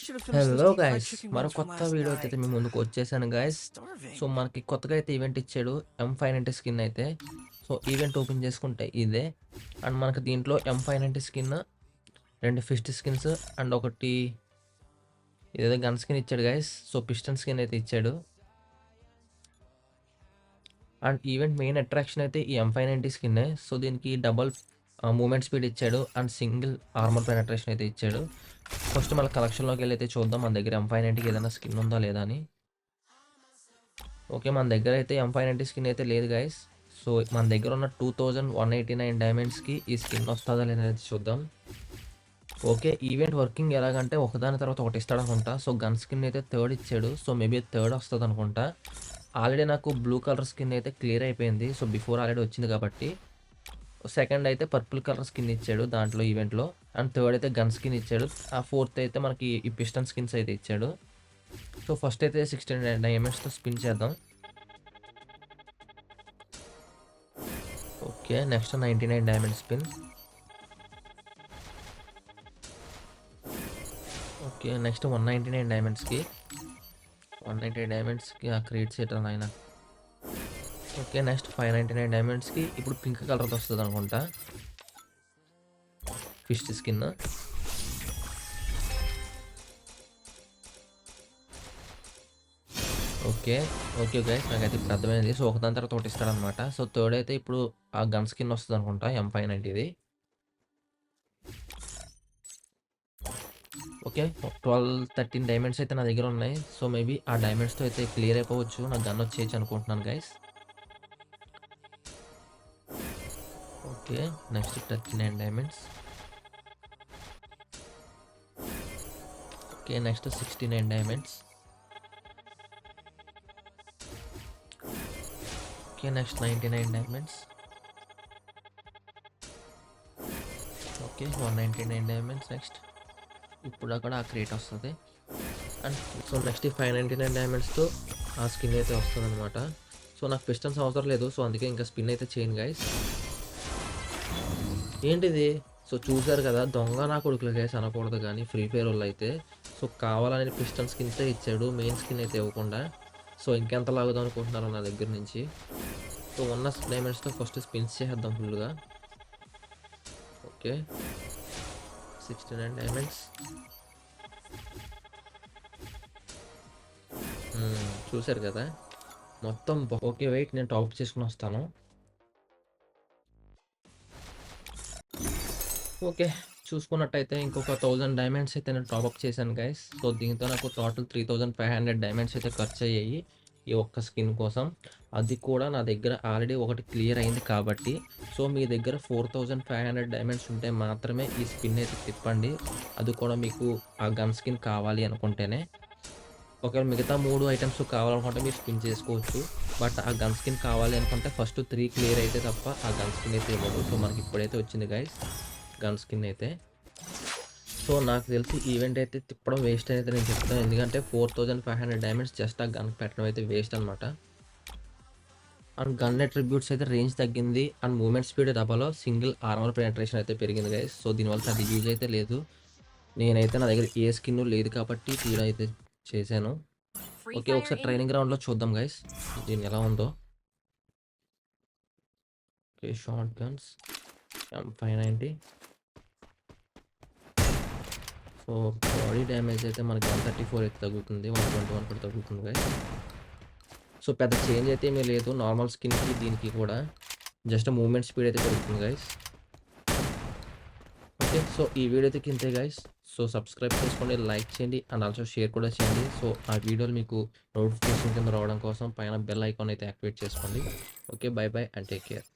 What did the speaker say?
should have finished those hello deep fried guys, chicken మరో wings from కొత్త last వీడియోతో అయితే night. మీ ముందుకు వచ్చేసాను గైస్. Starving. సో మనకి కొత్తగా అయితే ఈవెంట్ ఇచ్చాడు M590 స్కిన్ అయితే. సో ఈవెంట్ ఓపెన్ చేసుకుంటే ఇదే. అండ్ మనకి దీంట్లో M590 skin, 2 fist skins and ఒకటి ఇదేదో గన్ స్కిన్ ఇచ్చాడు గైస్. సో పిస్టన్ స్కిన్ అయితే ఇచ్చాడు. అండ్ ఈవెంట్ మెయిన్ అట్రాక్షన్ అయితే ఈ M590 స్కిన్నే. సో దీనికి డబల్ మూమెంట్ స్పీడ్ ఇచ్చాడు అండ్ సింగిల్ ఆర్మర్ పెనట్రేషన్ అయితే ఇచ్చాడు. ఫస్ట్ మన కలెక్షన్లోకి వెళ్ళి అయితే చూద్దాం మన దగ్గర M590కి ఏదైనా స్కిన్ ఉందా లేదా అని. ఓకే, మన దగ్గర అయితే M590 స్కిన్ అయితే లేదు గైస్. సో మన దగ్గర ఉన్న 2189 డైమండ్స్కి ఈ స్కిన్ వస్తుందా లేదా అనేది చూద్దాం. ఓకే, ఈవెంట్ వర్కింగ్ ఎలాగంటే ఒకదాని తర్వాత ఒకటి ఇస్తాడు అనుకుంటా. సో గన్ స్కిన్ అయితే 3rd ఇచ్చాడు. సో మేబీ 3rd వస్తుంది అనుకుంటా. ఆల్రెడీ నాకు బ్లూ కలర్ స్కిన్ అయితే క్లియర్ అయిపోయింది. సో బిఫోర్ ఆల్రెడీ వచ్చింది కాబట్టి. సెకండ్ అయితే పర్పుల్ కలర్ స్కిన్ ఇచ్చాడు దాంట్లో ఈవెంట్లో. అండ్ 3rd అయితే గన్ స్కిన్ ఇచ్చాడు. ఆ 4th అయితే మనకి ఈ పిస్టన్ స్కిన్స్ అయితే ఇచ్చాడు. సో ఫస్ట్ అయితే 16 డైమండ్స్తో స్పిన్ చేద్దాం. Okay, next 99 diamond spin. Okay, next 199 డైమండ్స్కి 190 డైమండ్స్కి ఆ క్రియేట్ చేయటం ఆయన. ఓకే, నెక్స్ట్ 599 డైమండ్స్కి ఇప్పుడు పింక్ కలర్తో వస్తుంది అనుకుంటా fish skin. Okay okay guys, నాకైతే ఇప్పుడు అర్థమైంది. సో ఒకదాని తర్వాత ఒకటి ఇస్తాడనమాట. సో 3rd అయితే ఇప్పుడు ఆ గన్ స్కిన్ వస్తుంది అనుకుంటా M590ది. ఓకే, 12-13 డైమండ్స్ అయితే నా దగ్గర ఉన్నాయి. సో మేబీ ఆ డైమండ్స్తో అయితే క్లియర్ అయిపోవచ్చు, నాకు గన్ వచ్చేయచ్చు అనుకుంటున్నాను guys. Okay, next 39 diamonds. Okay, next 69 diamonds. Okay, next 99 diamonds. Okay, 199 diamonds. Next ఇప్పుడు అక్కడ ఆ క్రియేట్ వస్తుంది. అండ్ సో నెక్స్ట్ 599 డైమండ్స్తో ఆ స్కిన్ అయితే వస్తుంది అనమాట. సో నాకు పిస్టన్స్ అవసరం లేదు, సో అందుకే ఇంకా స్పిన్ అయితే చేయను గైస్. ఏంటిది? సో చూసారు కదా, దొంగ నా కొడుకులు గైస్ అనకూడదు కానీ ఫ్రీ ఫైర్ వాళ్ళు అయితే. సో కావాలని పిస్టన్ స్కిన్సే ఇచ్చాడు, మెయిన్ స్కిన్ అయితే ఇవ్వకుండా. సో ఇంకెంత లాగుదాం అనుకుంటున్నారు నా దగ్గర నుంచి. సో ఉన్న డైమండ్స్తో ఫస్ట్ స్పిన్స్ చేద్దాం ఫుల్గా. Okay, 69 diamonds. చూసారు కదా మొత్తం. ఓకే వెయిట్, నేను టాప్ చేసుకుని వస్తాను. ఓకే, చూసుకున్నట్టయితే ఇంకొక 1000 డైమండ్స్ అయితే నేను టాప్అప్ చేశాను గైస్. సో దీంతో నాకు టోటల్ 3500 డైమండ్స్ అయితే ఖర్చు అయ్యాయి ఈ ఒక్క స్కిన్ కోసం. అది కూడా నా దగ్గర ఆల్రెడీ ఒకటి క్లియర్ అయింది కాబట్టి. సో మీ దగ్గర 4500 డైమండ్స్ ఉంటే మాత్రమే ఈ స్పిన్ అయితే తిప్పండి. అది కూడా మీకు ఆ గన్ స్కిన్ కావాలి అనుకుంటేనే. ఒకవేళ మిగతా 3 ఐటమ్స్ కావాలనుకుంటే మీరు స్పిన్ చేసుకోవచ్చు. బట్ ఆ గన్ స్కిన్ కావాలి అనుకుంటే ఫస్ట్ 3 క్లియర్ అయితే తప్ప ఆ గన్ స్కిన్ అయితే ఇవ్వదు. సో మనకి ఇప్పుడైతే వచ్చింది గైస్ గన్ స్కిన్ అయితే. సో నాకు తెలిసి ఈవెంట్ అయితే తిప్పడం వేస్ట్ అయితే నేను చెప్తాను. ఎందుకంటే 4500 డైమండ్స్ జస్ట్ ఆ గన్ పెట్టడం అయితే వేస్ట్ అనమాట. అండ్ గన్ అట్రిబ్యూట్స్ అయితే రేంజ్ తగ్గింది and movement speed double, single armour penetration అయితే పెరిగింది గైస్. సో దీనివల్ల అది యూజ్ అయితే లేదు. నేనైతే నా దగ్గర ఏ స్కిన్ లేదు కాబట్టి తీయడం అయితే చేశాను. ఓకే, ఒకసారి ట్రైనింగ్ గ్రౌండ్లో చూద్దాం గైస్ దీన్ని ఎలా ఉందో. Okay, short guns M590. So body damage అయితే మనకి 134 అయితే తగ్గుతుంది, 121 కూడా తగ్గుతుంది గైస్. సో పెద్ద చేంజ్ అయితే ఏమీ లేదు నార్మల్ స్కిన్కి దీనికి కూడా. జస్ట్ మూమెంట్ స్పీడ్ అయితే పెరుగుతుంది గైస్. ఓకే, సో ఈ వీడియో అయితే ఇంతే గైస్. సో సబ్స్క్రైబ్ చేసుకోండి, లైక్ చేయండి అండ్ ఆల్సో షేర్ కూడా చేయండి. సో ఆ వీడియోలు మీకు నోటిఫికేషన్ కింద రావడం కోసం పైన బెల్ ఐకాన్ అయితే యాక్టివేట్ చేసుకోండి. Okay, by by and take care.